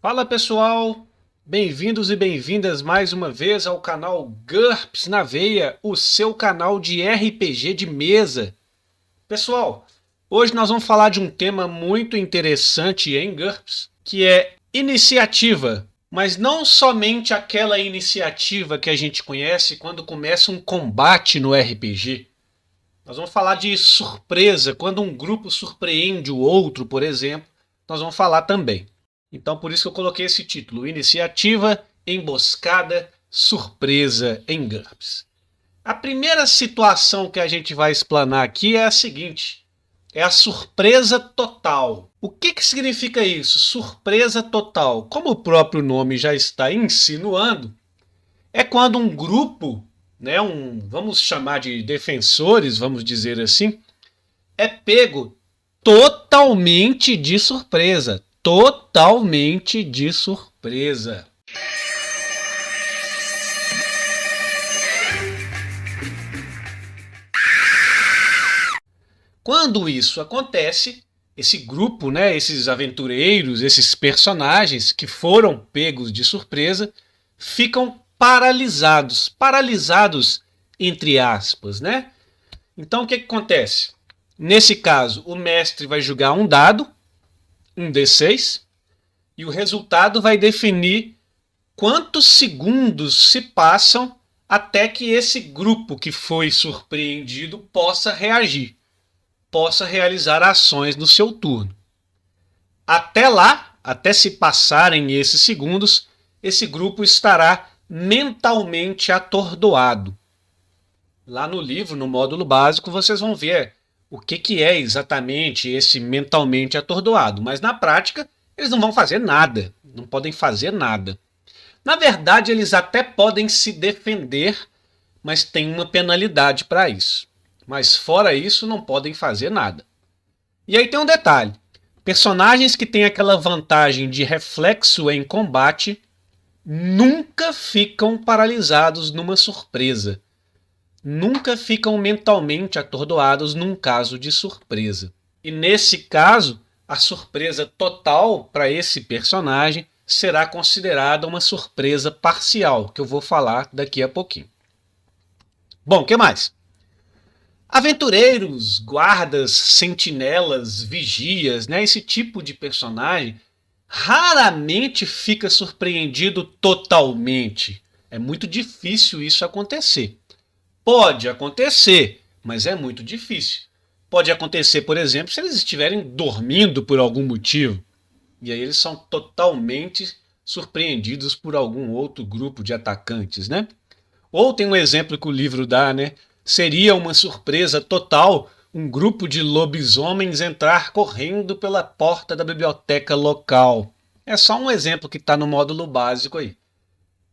Fala pessoal, bem-vindos e bem-vindas mais uma vez ao canal GURPS na Veia, o seu canal de RPG de mesa. Pessoal, hoje nós vamos falar de um tema muito interessante em GURPS, que é iniciativa, mas não somente aquela iniciativa que a gente conhece quando começa um combate no RPG. Nós vamos falar de surpresa, quando um grupo surpreende o outro, por exemplo, nós vamos falar também. Então, por isso que eu coloquei esse título: Iniciativa, Emboscada, Surpresa em GURPS. A primeira situação que a gente vai explanar aqui é a seguinte: é a surpresa total. O que significa isso? Surpresa total. Como o próprio nome já está insinuando, é quando um grupo, vamos chamar de defensores, vamos dizer assim, é pego totalmente de surpresa. Totalmente de surpresa. Quando isso acontece, esse grupo, esses aventureiros, esses personagens que foram pegos de surpresa, ficam paralisados. Paralisados, entre aspas, né? Então, o que acontece? Nesse caso, o mestre vai jogar um dado, um D6, e o resultado vai definir quantos segundos se passam até que esse grupo que foi surpreendido possa reagir, possa realizar ações no seu turno. Até lá, até se passarem esses segundos, esse grupo estará mentalmente atordoado. Lá no livro, no módulo básico, vocês vão ver o que é exatamente esse mentalmente atordoado, mas na prática eles não vão fazer nada, não podem fazer nada. Na verdade, eles até podem se defender, mas tem uma penalidade para isso. Mas fora isso, não podem fazer nada. E aí tem um detalhe: personagens que têm aquela vantagem de reflexo em combate nunca ficam paralisados numa surpresa. Nunca ficam mentalmente atordoados num caso de surpresa. E nesse caso, a surpresa total para esse personagem será considerada uma surpresa parcial, que eu vou falar daqui a pouquinho. Bom, o que mais? Aventureiros, guardas, sentinelas, vigias, esse tipo de personagem raramente fica surpreendido totalmente. É muito difícil isso acontecer. Pode acontecer, mas é muito difícil. Pode acontecer, por exemplo, se eles estiverem dormindo por algum motivo. E aí eles são totalmente surpreendidos por algum outro grupo de atacantes, né? Ou tem um exemplo que o livro dá, Seria uma surpresa total um grupo de lobisomens entrar correndo pela porta da biblioteca local. É só um exemplo que está no módulo básico aí.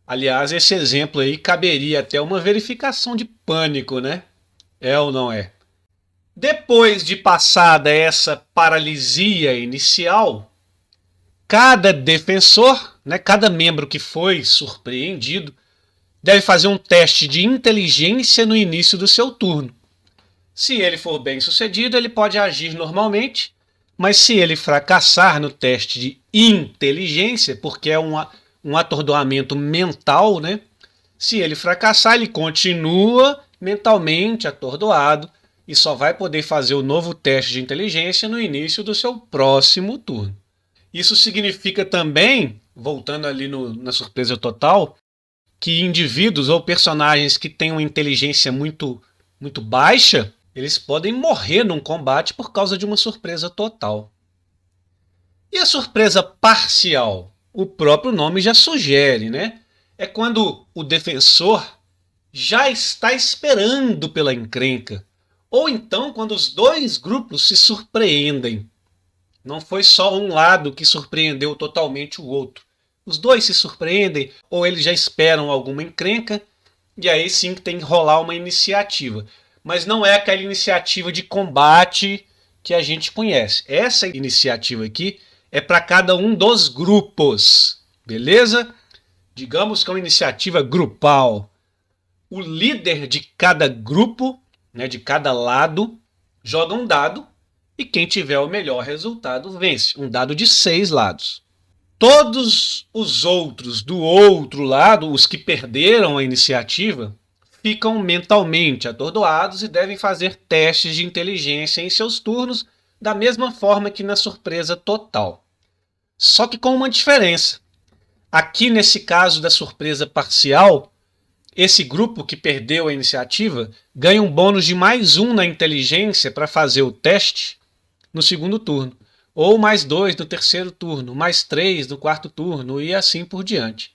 Aliás, esse exemplo aí caberia até uma verificação de pânico, né? É ou não é? Depois de passada essa paralisia inicial, cada defensor, cada membro que foi surpreendido, deve fazer um teste de inteligência no início do seu turno. Se ele for bem sucedido, ele pode agir normalmente, mas se ele fracassar no teste de inteligência, porque é um atordoamento mental, Se ele fracassar, ele continua mentalmente atordoado e só vai poder fazer o novo teste de inteligência no início do seu próximo turno. Isso significa também, voltando ali na surpresa total, que indivíduos ou personagens que têm uma inteligência muito baixa, eles podem morrer num combate por causa de uma surpresa total. E a surpresa parcial? O próprio nome já sugere, É quando o defensor já está esperando pela encrenca. Ou então quando os dois grupos se surpreendem. Não foi só um lado que surpreendeu totalmente o outro. Os dois se surpreendem ou eles já esperam alguma encrenca e aí sim que tem que rolar uma iniciativa. Mas não é aquela iniciativa de combate que a gente conhece. Essa iniciativa aqui é para cada um dos grupos, beleza? Digamos que é uma iniciativa grupal. O líder de cada grupo, de cada lado, joga um dado e quem tiver o melhor resultado vence. Um dado de 6 lados. Todos os outros do outro lado, os que perderam a iniciativa, ficam mentalmente atordoados e devem fazer testes de inteligência em seus turnos, da mesma forma que na surpresa total. Só que com uma diferença. Aqui, nesse caso da surpresa parcial, esse grupo que perdeu a iniciativa ganha um bônus de +1 na inteligência para fazer o teste no segundo turno, ou +2 no terceiro turno, +3 no quarto turno e assim por diante.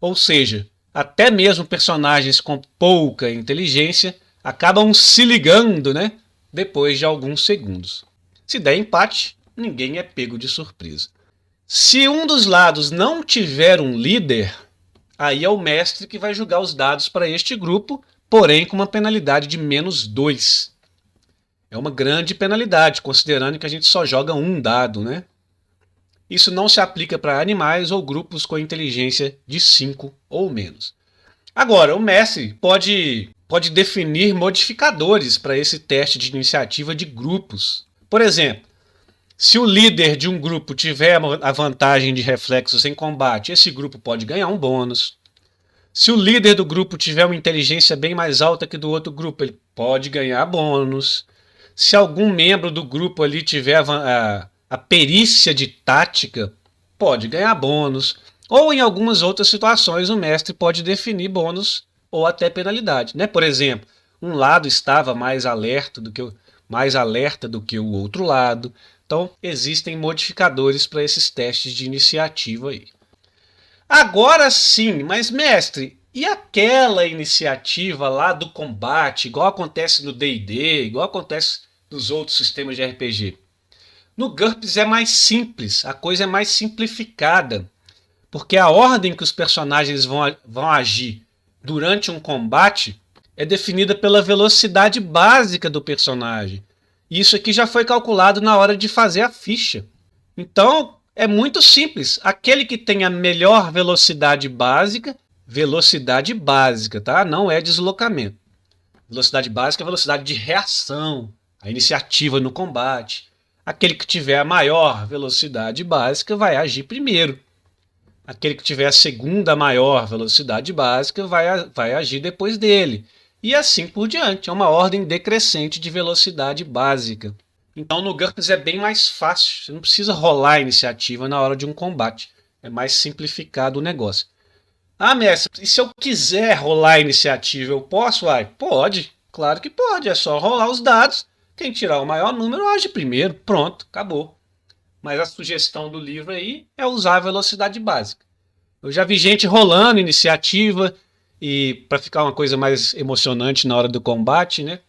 Ou seja, até mesmo personagens com pouca inteligência acabam se ligando, né, depois de alguns segundos. Se der empate, ninguém é pego de surpresa. Se um dos lados não tiver um líder, aí é o mestre que vai jogar os dados para este grupo, porém com uma penalidade de -2. É uma grande penalidade, considerando que a gente só joga um dado, né? Isso não se aplica para animais ou grupos com inteligência de 5 ou menos. Agora, o mestre pode definir modificadores para esse teste de iniciativa de grupos. Por exemplo, se o líder de um grupo tiver a vantagem de reflexos em combate, esse grupo pode ganhar um bônus. Se o líder do grupo tiver uma inteligência bem mais alta que do outro grupo, ele pode ganhar bônus. Se algum membro do grupo ali tiver a perícia de tática, pode ganhar bônus. Ou em algumas outras situações o mestre pode definir bônus ou até penalidade, né? Por exemplo, um lado estava mais alerta do que o outro lado. Então, existem modificadores para esses testes de iniciativa aí. Agora sim, mas mestre, e aquela iniciativa lá do combate, igual acontece no D&D, igual acontece nos outros sistemas de RPG? No GURPS é mais simples, a coisa é mais simplificada, porque a ordem que os personagens vão agir durante um combate é definida pela velocidade básica do personagem. Isso aqui já foi calculado na hora de fazer a ficha. Então, é muito simples. Aquele que tem a melhor velocidade básica, tá? Não é deslocamento. Velocidade básica é velocidade de reação, a iniciativa no combate. Aquele que tiver a maior velocidade básica vai agir primeiro. Aquele que tiver a segunda maior velocidade básica vai agir depois dele. E assim por diante. É uma ordem decrescente de velocidade básica. Então no GURPS é bem mais fácil. Você não precisa rolar a iniciativa na hora de um combate. É mais simplificado o negócio. Ah, mestre, e se eu quiser rolar a iniciativa, eu posso? Pode. Claro que pode. É só rolar os dados. Quem tirar o maior número age primeiro. Pronto, acabou. Mas a sugestão do livro aí é usar a velocidade básica. Eu já vi gente rolando iniciativa e para ficar uma coisa mais emocionante na hora do combate, né?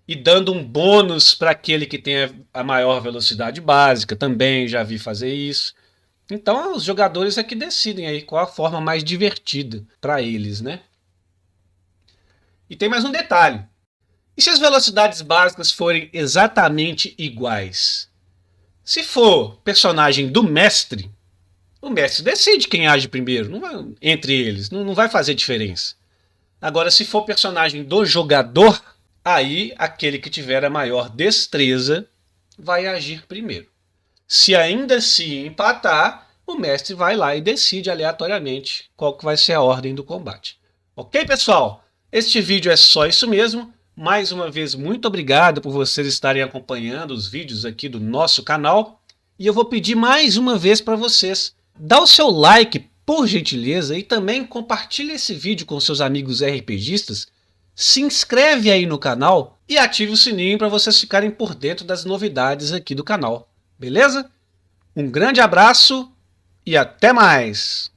E dando um bônus para aquele que tem a maior velocidade básica. Também já vi fazer isso. Então os jogadores é que decidem aí qual a forma mais divertida para eles, né? E tem mais um detalhe. E se as velocidades básicas forem exatamente iguais? Se for personagem do mestre, o mestre decide quem age primeiro, não vai, entre eles, não vai fazer diferença. Agora, se for personagem do jogador, aí aquele que tiver a maior destreza vai agir primeiro. Se ainda assim empatar, o mestre vai lá e decide aleatoriamente qual que vai ser a ordem do combate. Ok, pessoal? Este vídeo é só isso mesmo. Mais uma vez, muito obrigado por vocês estarem acompanhando os vídeos aqui do nosso canal. E eu vou pedir mais uma vez para vocês. Dá o seu like, por gentileza, e também compartilhe esse vídeo com seus amigos RPGistas. Se inscreve aí no canal e ative o sininho para vocês ficarem por dentro das novidades aqui do canal. Beleza? Um grande abraço e até mais!